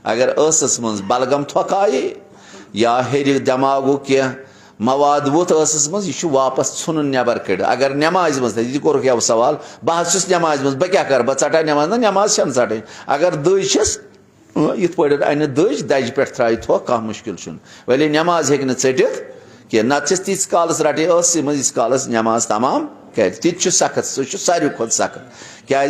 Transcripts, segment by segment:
अगर ٲسس मंज बलगम थोकाये या हेर दिमागु कह मवाद वोत ٲسس मंज यह वापस țुन नबर कड़ अगर नमाज मज यह कोर क्या सवाल बह नमाज मज बह क्या कर बह टा नमाज ना नमाज छन ट अगर दज इत पे अन दज दज पे त्राय थोक कह मुश्किल वैले नमाज हे टित कह नत तीस कालस रटे मज कालस नमाज तमाम कर ति सख्त सह सारे खुद सख्त क्या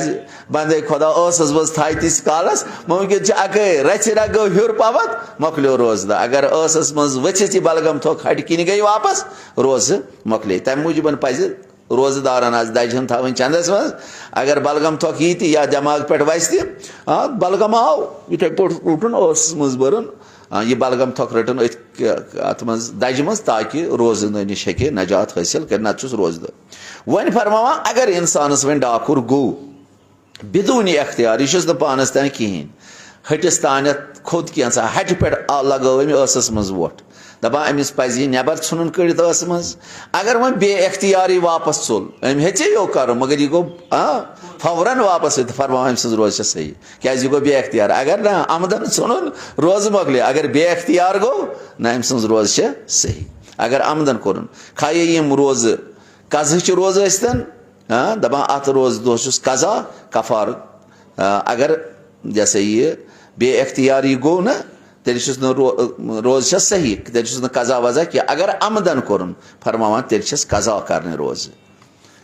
बंदे खुदा मज थाय तीस कालस मुमकिन अके रच रगो हर पवत मकलो रोजद अगर मज वचित बलगम थोक हट किन गई वापस रोज मकले तम मूजूबन पज रोजदारन आज दजन थवन चंदस मज अगर बलगम थोक यी या दिमाग पे वस बलगम आव इत पे उठन मज बरन यह बलगम थोक रटन अत मज दज मज ताकि रोज नश हे नजात हासिल कर नत रोजद वन फरमावा अगर इंसानस वन डाकुर गो बिदून अख्तियार यह पानस तान कहें हटिस तान खोद कैसा हट पे लगस मज वोट दपा अमिस पज नबर țुन कड़ित मज अगर वह बे अख्तियारी वापस चुल अम हे यो कर मगर यह गो फौरन वापस फरमा अम सज रोज सही क्या यह गो बे अख्तियार अगर ना आमदन țुन रोज मकले अगर बे अख्तियार गो ना अम सज रोज सही अगर आमदन कोर खाए यम रोज कज़ रोज स्तन दपा अत रोज दोस कज़ा कफार अगर जैसे ये बे अख्तियारी गो ना तेल रोज सही तेल कज़ा वज़ा कि अगर आमदन कोर फरमावान तेल कज़ा कर रोज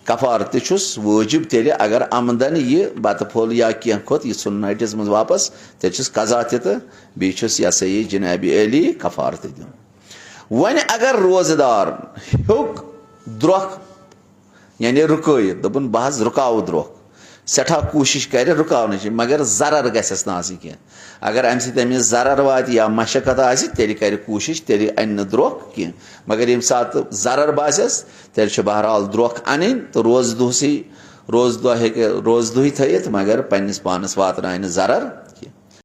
कफार तुस वजूब तेल अगर आमदन यह बत फुल या कह खोत यह țुन हटिस मज वापस तेल कज़ा तुस यह सा यह जनाब अली कफार दिन वन अगर रोजदार हेक द्रोख यानी रुकैत दोपन बह रुकाव द्रोख सठा कोशिश कर रुकावन मगर जरर गस ना कह अगर अम समिस जरर वात या मशक्कत तेल कर कोशिश तेल अन द्रोख कह मगर ये सात जरर बास तेल बहरहाल द्रोख अन तो रोज दुह रोज दुह थत मगर पन्निस पानस वातन जरर